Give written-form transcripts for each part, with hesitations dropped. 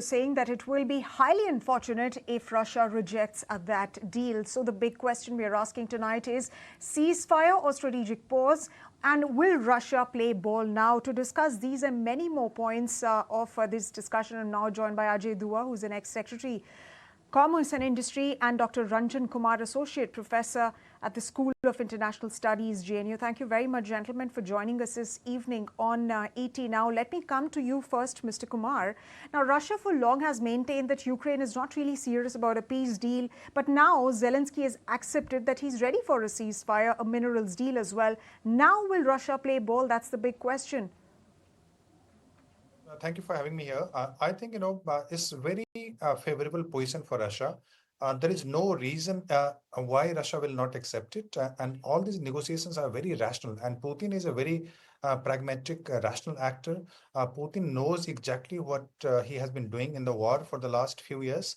saying that it will be highly unfortunate if Russia rejects that deal. So the big question we are asking tonight is ceasefire or strategic pause? And will Russia play ball now? To discuss these and many more points of this discussion, I'm now joined by Ajay Dua, who's an ex-secretary Commerce and Industry, and Dr. Ranjan Kumar, Associate Professor at the School of International Studies, JNU. Thank you very much, gentlemen, for joining us this evening on ET. Now, let me come to you first, Mr. Kumar. Now, Russia for long has maintained that Ukraine is not really serious about a peace deal, but now Zelensky has accepted that he's ready for a ceasefire, a minerals deal as well. Now, will Russia play ball? That's the big question. Thank you for having me here. I think, it's a very favorable position for Russia. There is no reason why Russia will not accept it. And all these negotiations are very rational. And Putin is a very pragmatic, rational actor. Putin knows exactly what he has been doing in the war for the last few years.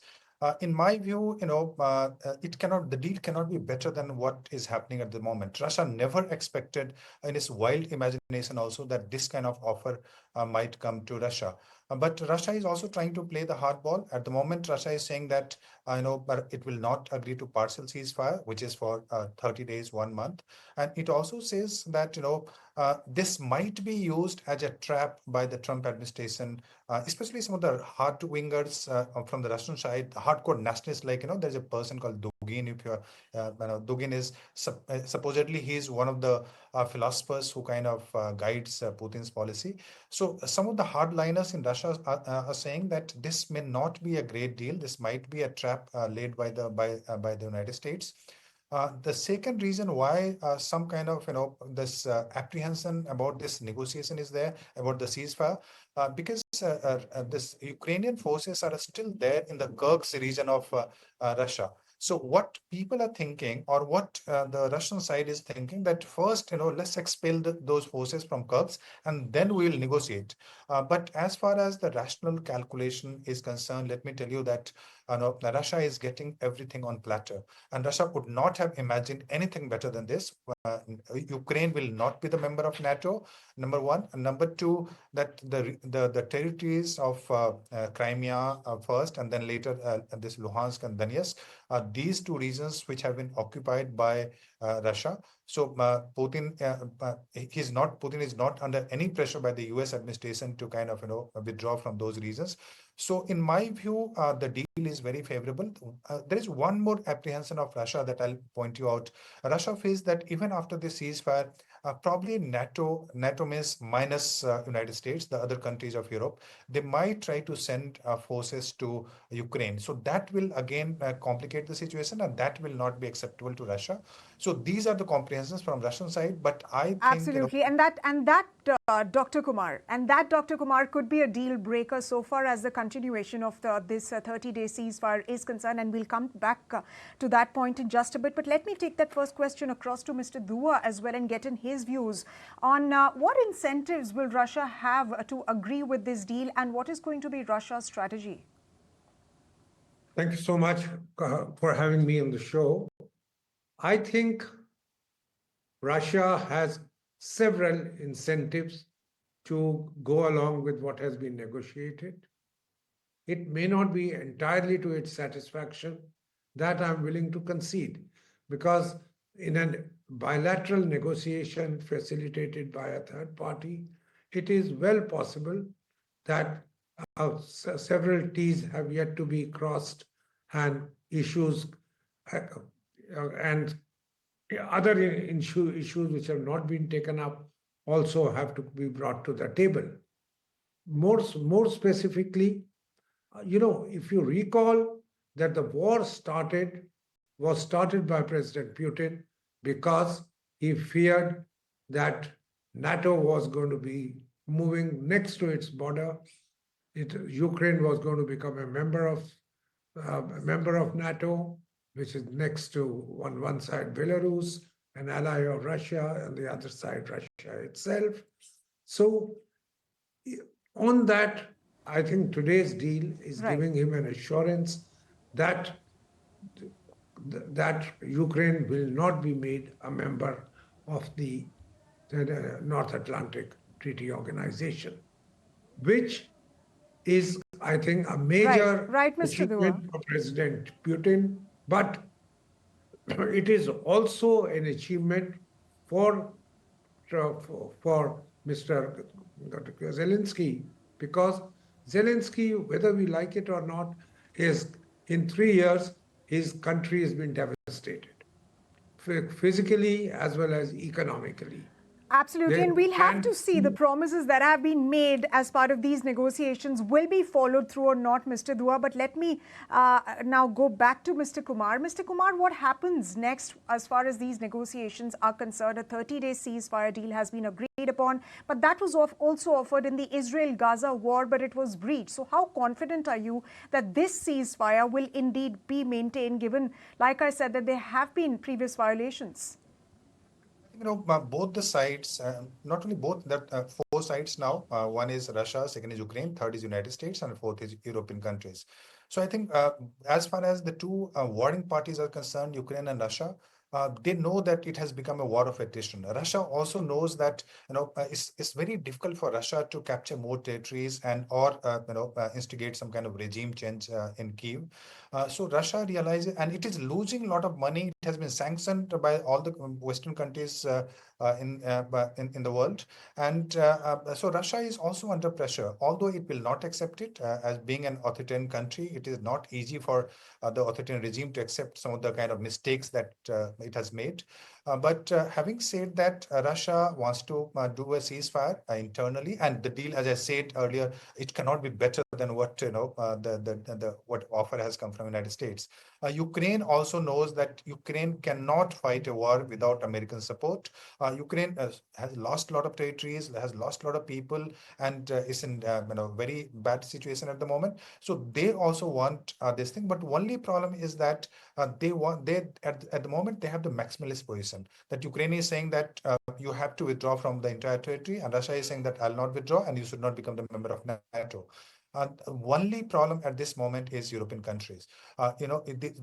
In my view, the deal cannot be better than what is happening at the moment. Russia never expected in its wild imagination also that this kind of offer might come to Russia. But Russia is also trying to play the hardball. At the moment, Russia is saying that, but it will not agree to partial ceasefire, which is for 30 days, 1 month. And it also says that, this might be used as a trap by the Trump administration, especially some of the hard-wingers from the Russian side, hardcore nationalists, like, there's a person called Dugin. If you're, Dugin is supposedly he's one of the philosophers who kind of guides Putin's policy. So some of the hardliners in Russia are saying that this may not be a great deal. This might be a trap laid by the United States. The second reason why some kind of this apprehension about this negotiation is there about the ceasefire, because this Ukrainian forces are still there in the Kursk region of Russia. So what people are thinking, or what the Russian side is thinking, that first, let's expel those forces from Kursk and then we will negotiate. But as far as the rational calculation is concerned, let me tell you that Russia is getting everything on platter, and Russia would not have imagined anything better than this. Ukraine will not be the member of NATO, number one. And number two, that the territories of Crimea first, and then later this Luhansk and Donetsk, these two regions which have been occupied by Russia. So Putin is not under any pressure by the US administration to kind of withdraw from those regions. So in my view, the deal is very favorable. There is one more apprehension of Russia that I'll point you out. Russia feels that even after the ceasefire, probably NATO means minus United States, the other countries of Europe, they might try to send forces to Ukraine. So that will again complicate the situation, and that will not be acceptable to Russia. So these are the comprehensions from Russian side, but I think absolutely, and that Dr. Kumar could be a deal breaker so far as the continuation of this 30-day ceasefire is concerned, and we'll come back to that point in just a bit. But let me take that first question across to Mr. Dua as well and get in his views on what incentives will Russia have to agree with this deal, and what is going to be Russia's strategy. Thank you so much for having me on the show. I think Russia has several incentives to go along with what has been negotiated. It may not be entirely to its satisfaction. That I'm willing to concede, because in a bilateral negotiation facilitated by a third party, it is well possible that several T's have yet to be crossed, and issues and other issues which have not been taken up also have to be brought to the table. More specifically, if you recall that the war was started by President Putin because he feared that NATO was going to be moving next to its border. Ukraine was going to become a member of NATO, which is next to on one side Belarus, an ally of Russia, and the other side Russia itself. So on that, I think today's deal is giving him an assurance that Ukraine will not be made a member of the North Atlantic Treaty Organization, which is I think, a Right, major right, Mr. Dua. achievement for President Putin, but it is also an achievement for for Mr. Zelensky, because Zelensky, whether we like it or not, is in 3 years his country has been devastated, physically as well as economically. Absolutely, and we'll have to And see the promises that have been made as part of these negotiations will be followed through or not, Mr. Dua. But let me now go back to Mr. Kumar. Mr. Kumar, what happens next as far as these negotiations are concerned? A 30-day ceasefire deal has been agreed upon, but that was also offered in the Israel-Gaza war, but it was breached. So how confident are you that this ceasefire will indeed be maintained, given, like I said, that there have been previous violations? Both the sides, not only both, that four sides now. One is Russia, second is Ukraine, third is United States, and fourth is European countries. So I think as far as the two warring parties are concerned, Ukraine and Russia, they know that it has become a war of attrition. Russia also knows that it's very difficult for Russia to capture more territories and or instigate some kind of regime change in Kyiv. So Russia realizes, and it is losing a lot of money. It has been sanctioned by all the Western countries in the world, and so Russia is also under pressure. Although it will not accept it as being an authoritarian country, it is not easy for the authoritarian regime to accept some of the kind of mistakes that it has made. But having said that, Russia wants to do a ceasefire internally, and the deal, as I said earlier, it cannot be better than what what offer has come from United States. Ukraine also knows that Ukraine cannot fight a war without American support. Ukraine has lost a lot of territories, has lost a lot of people, and is in very bad situation at the moment. So they also want this thing. But only problem is that they at the moment they have the maximalist position. That Ukraine is saying that you have to withdraw from the entire territory, and Russia is saying that I'll not withdraw, and you should not become the member of NATO. Only problem at this moment is European countries.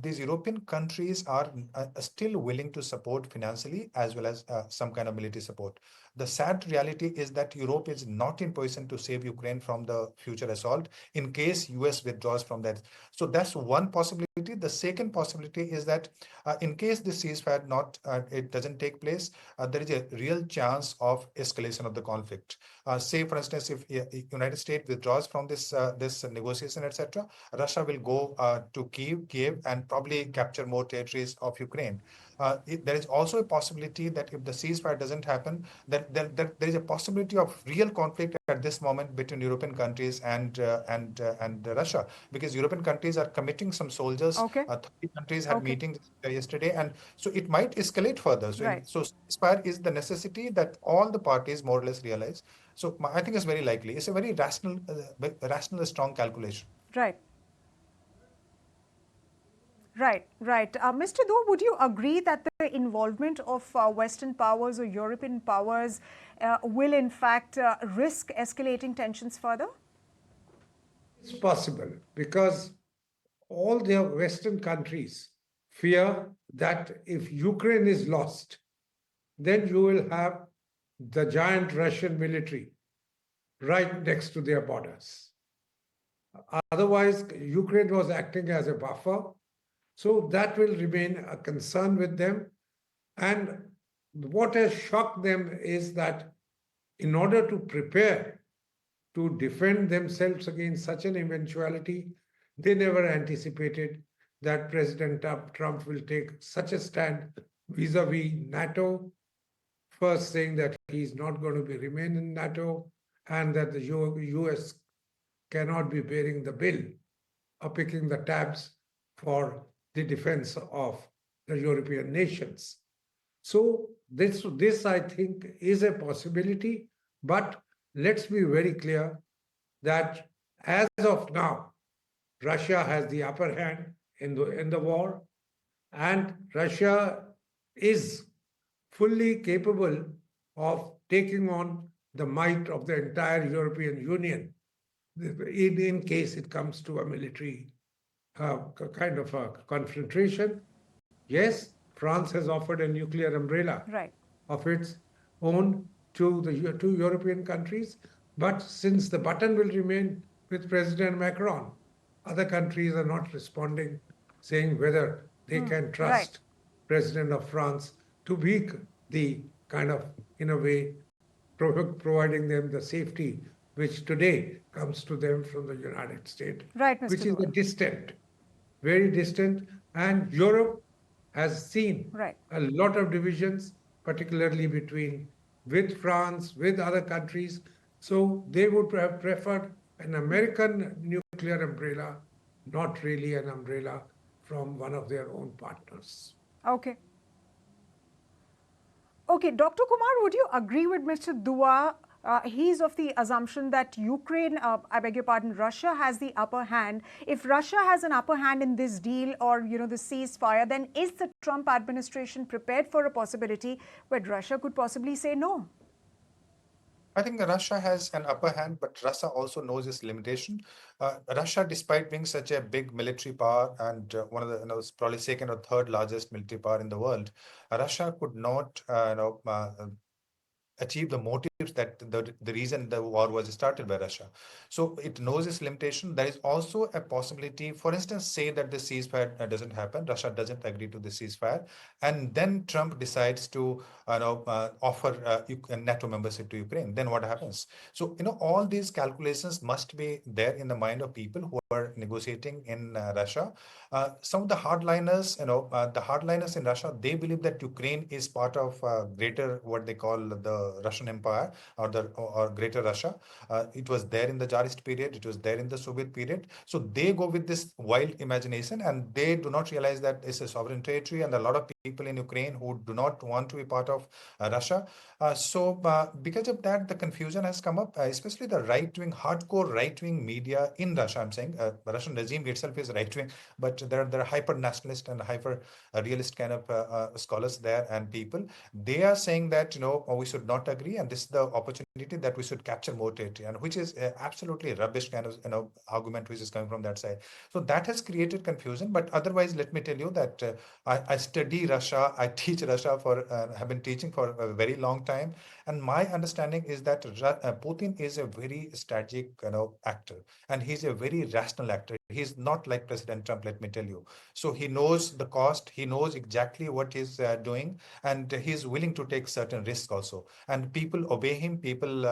These European countries are still willing to support financially as well as some kind of military support. The sad reality is that Europe is not in position to save Ukraine from the future assault in case US withdraws from that. So that's one possibility. The second possibility is that in case the ceasefire it doesn't take place, there is a real chance of escalation of the conflict. Say, for instance, if United States withdraws from this negotiation, etc., Russia will go to Kiev, and probably capture more territories of Ukraine. There is also a possibility that if the ceasefire doesn't happen, that there is a possibility of real conflict at this moment between European countries and Russia, because European countries are committing some soldiers. Okay. 30 countries had Okay. meetings yesterday, and so it might escalate further. So, Right. so ceasefire is the necessity that all the parties more or less realize. So I think it's very likely. It's a very rational, strong calculation. Right. Right, right. Mr. Do, would you agree that the involvement of Western powers or European powers will in fact risk escalating tensions further? it's possible, because all the Western countries fear that if Ukraine is lost, then you will have the giant Russian military right next to their borders. Otherwise, Ukraine was acting as a buffer. So that will remain a concern with them. And what has shocked them is that in order to prepare to defend themselves against such an eventuality, they never anticipated that President Trump will take such a stand vis-a-vis NATO, first saying that he's not going to remain in NATO, and that the US cannot be bearing the bill or picking the tabs for the defense of the European nations. So this I think is a possibility, but let's be very clear that as of now, Russia has the upper hand in the war, and Russia is fully capable of taking on the might of the entire European Union in case it comes to a military kind of a confrontation. Yes, France has offered a nuclear umbrella Right. of its own to the two European countries, but since the button will remain with President Macron. Other countries are not responding, saying whether they can Right. trust President of France to be the kind of, in a way, providing them the safety which today comes to them from the United States, Right, which Mr. is a Dua. distant, very distant. And Europe has seen Right. a lot of divisions, particularly between with France, with other countries. So they would have preferred an American nuclear umbrella, not really an umbrella from one of their own partners. Okay. Okay, Dr. Kumar, would you agree with Mr. Dua? He's of the assumption that Ukraine, I beg your pardon, Russia has the upper hand. If Russia has an upper hand in this deal or, the ceasefire, then is the Trump administration prepared for a possibility where Russia could possibly say no? I think Russia has an upper hand, but Russia also knows its limitation. Russia, despite being such a big military power and one of the, probably second or third largest military power in the world, Russia could not, achieve the motives that the reason the war was started by Russia. So it knows its limitation. There is also a possibility, for instance, say that the ceasefire doesn't happen, Russia doesn't agree to the ceasefire, and then Trump decides to offer NATO membership to Ukraine. Then what happens? So all these calculations must be there in the mind of people who are negotiating in Russia. Some of the hardliners, the hardliners in Russia, they believe that Ukraine is part of greater what they call the Russian Empire or Greater Russia. It was there in the Tsarist period. It was there in the Soviet period. So they go with this wild imagination, and they do not realize that it's a sovereign territory, and a lot of people in Ukraine who do not want to be part of Russia. Because of that, the confusion has come up, especially the right-wing, hardcore right-wing media in Russia. I'm saying Russian regime itself is right-wing, but there are hyper-nationalist and hyper-realist kind of scholars there and people. They are saying that we should not agree, and this is the opportunity that we should capture more territory, and which is absolutely rubbish kind of argument which is coming from that side. So that has created confusion. But otherwise, let me tell you that I study Russia. I teach Russia have been teaching for a very long time, and my understanding is that Putin is a very strategic actor, and he's a very rational actor. He's not like President Trump, let me tell you. So he knows the cost, he knows exactly what he's doing, and he's willing to take certain risks also. And people obey him. People,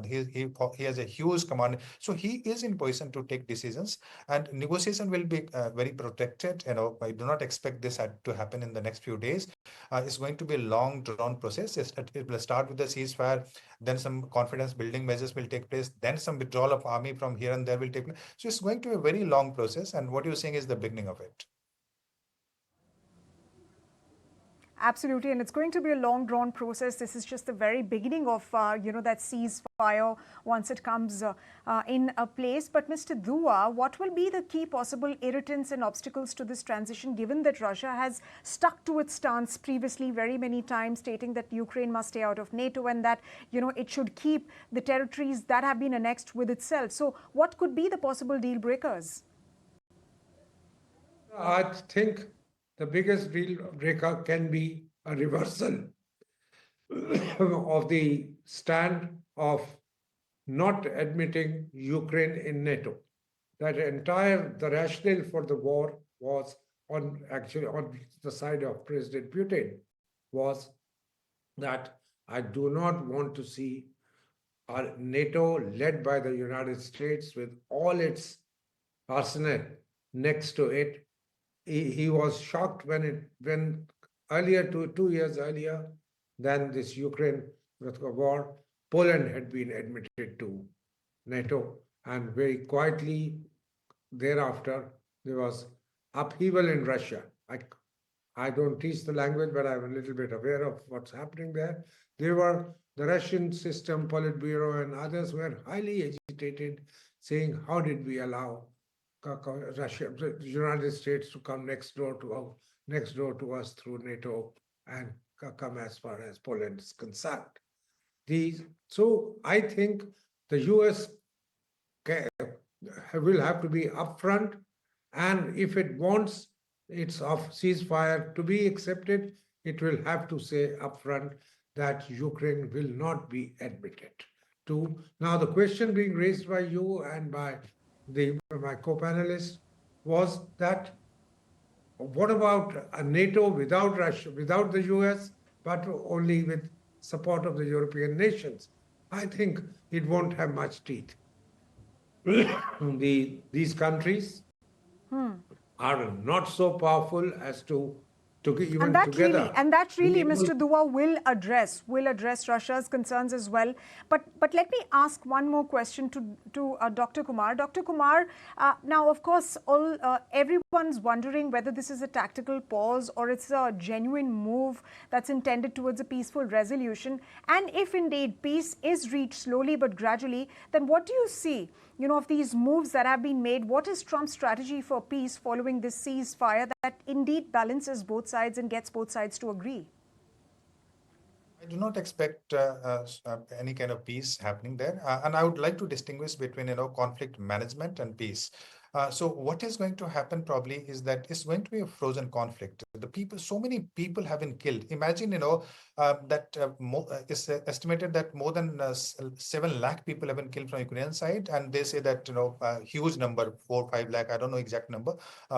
he has a huge command, so he is in position to take decisions. And negotiation will be very protected. I do not expect this to happen in the next few days. It's going to be a long drawn process. It will start with the ceasefire, then some confidence building measures will take place, then some withdrawal of army from here and there will take place. So it's going to be a very long process, and what you're saying is the beginning of it. Absolutely, and it's going to be a long drawn process. This is just the very beginning of that ceasefire once it comes in place. But Mr. Dua, what will be the key possible irritants and obstacles to this transition, given that Russia has stuck to its stance previously very many times, stating that Ukraine must stay out of NATO and that it should keep the territories that have been annexed with itself. So what could be the possible deal breakers? I think the biggest deal breaker can be a reversal of the stand of not admitting Ukraine in NATO. The rationale for the war was on the side of President Putin was that I do not want to see our NATO led by the United States with all its arsenal next to it. He was shocked when earlier, 2 years earlier than this Ukraine war, Poland had been admitted to NATO, and very quietly thereafter there was upheaval in Russia. I don't teach the language, but I'm a little bit aware of what's happening there. The Russian system, Politburo, and others were highly agitated, saying, "How did we allow Russia, the United States to come next door to us through NATO and come as far as Poland is concerned?" So I think the US will have to be upfront, and if it wants its ceasefire to be accepted, it will have to say upfront that Ukraine will not be admitted to. Now, the question being raised by you and by my co-panelist, was that what about a NATO without Russia, without the US, but only with support of the European nations? I think it won't have much teeth. These countries are not so powerful as to And even that really, together and that be really, able. Mr. Dua will address Russia's concerns as well. But let me ask one more question to Dr. Kumar. Dr. Kumar, now of course, everyone's wondering whether this is a tactical pause or it's a genuine move that's intended towards a peaceful resolution. And if indeed peace is reached slowly but gradually, then what do you see? Of these moves that have been made, what is Trump's strategy for peace following this ceasefire that indeed balances both sides and gets both sides to agree? I do not expect any kind of peace happening there, and I would like to distinguish between conflict management and peace. So what is going to happen probably is that it's going to be a frozen conflict. The people, so many people have been killed. Imagine that it's estimated that more than 7 lakh people have been killed from Ukrainian side, and they say that a huge number, 4 5 lakh, I don't know exact number,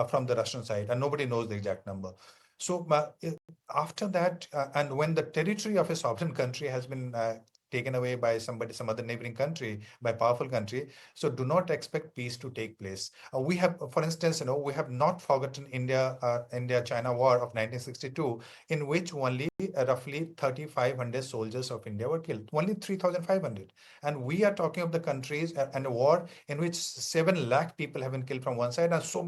from the Russian side, and nobody knows the exact number. So after that, and when the territory of a sovereign country has been taken away by some other neighboring country, by powerful country, so do not expect peace to take place. We have, for instance, we have not forgotten India-China war of 1962, in which only roughly 3,500 soldiers of India were killed, only 3,500. And we are talking of the countries and a war in which 7 lakh people have been killed from one side, and so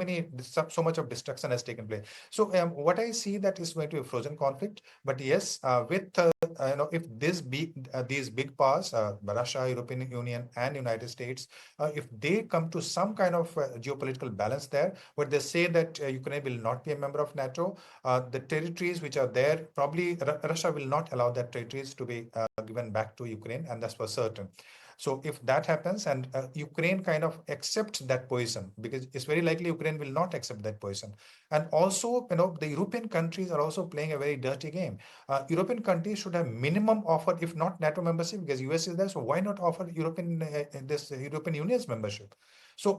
much of destruction has taken place. So what I see that is going to be a frozen conflict. But yes, with if these big powers, Russia, European Union, and United States, if they come to some kind of geopolitical balance there, where they say that Ukraine will not be a member of NATO, the territories which are there, probably Russia will not allow that territories to be given back to Ukraine, and that's for certain. So if that happens and Ukraine kind of accepts that position, because it's very likely Ukraine will not accept that position. And also, the European countries are also playing a very dirty game. European countries should have minimum offer, if not NATO membership, because US is there. So why not offer this European Union's membership? So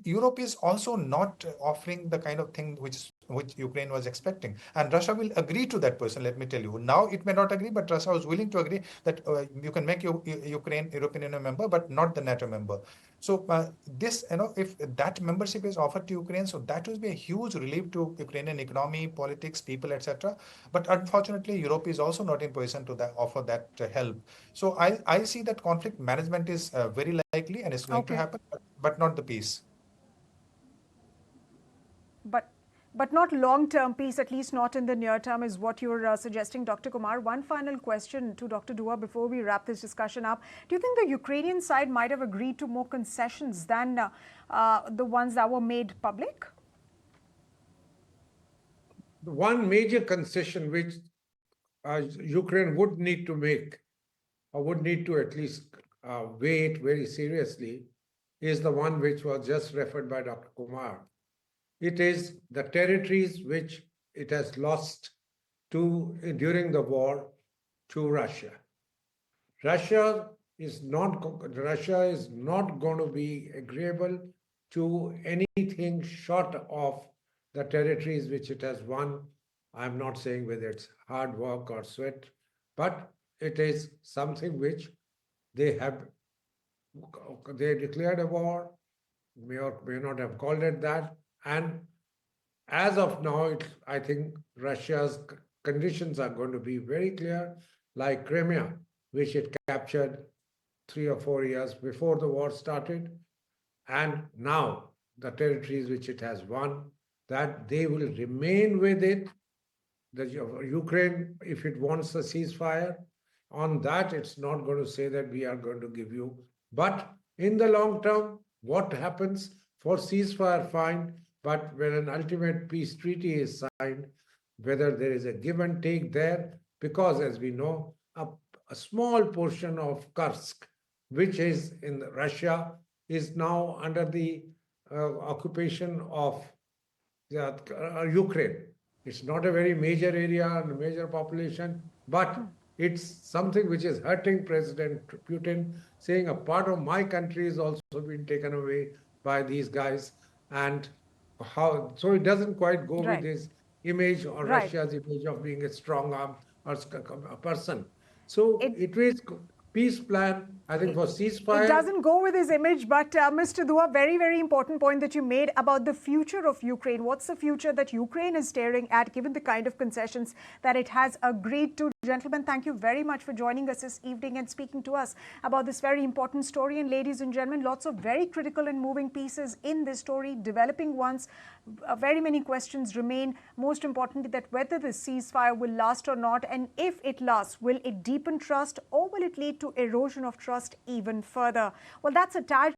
Europe is also not offering the kind of thing which Ukraine was expecting, and Russia will agree to that person. Let me tell you, now it may not agree, but Russia was willing to agree that you can make Ukraine European Union member, but not the NATO member. So this, if that membership is offered to Ukraine, so that will be a huge relief to Ukrainian economy, politics, people, etc. But unfortunately, Europe is also not in position to offer that help. So I see that conflict management is very likely and it's going to Okay. happen, but not the peace. But but not long-term peace, at least not in the near term, is what you're suggesting, Dr. Kumar. One final question to Dr. Dua before we wrap this discussion up. Do you think the Ukrainian side might have agreed to more concessions than the ones that were made public? The one major concession which Ukraine would need to make, or would need to at least weigh it very seriously, is the one which was just referred by Dr. Kumar. It is the territories which it has lost during the war to Russia. Russia is not going to be agreeable to anything short of the territories which it has won. I'm not saying whether it's hard work or sweat, but it is something which they have they declared a war, may or may not have called it that, and as of now, I think Russia's conditions are going to be very clear, like Crimea, which it captured 3 or 4 years before the war started, and now the territories which it has won, that they will remain with it. The Ukraine, if it wants a ceasefire, on that it's not going to say that we are going to give you. But in the long term, what happens for ceasefire, fine. But when an ultimate peace treaty is signed, whether there is a give and take there, because as we know, a small portion of Kursk, which is in Russia, is now under the occupation of Ukraine. It's not a very major area and major population, but it's something which is hurting President Putin, saying a part of my country is also being taken away by these guys, and how so it doesn't quite go with Right. his image or Right. Russia's image of being a strong arm or a person. So It it is peace plan, I think, for it ceasefire. doesn't go with his image, but Mr. Dua, very, very important point that you made about the future of Ukraine. What's the future that Ukraine is staring at, given the kind of concessions that it has agreed to? Gentlemen, thank you very much for joining us this evening and speaking to us about this very important story. And ladies and gentlemen, lots of very critical and moving pieces in this story, developing ones. Very many questions remain. Most importantly, that whether the ceasefire will last or not, and if it lasts, will it deepen trust or will it lead to erosion of trust even further? Well, that's a tad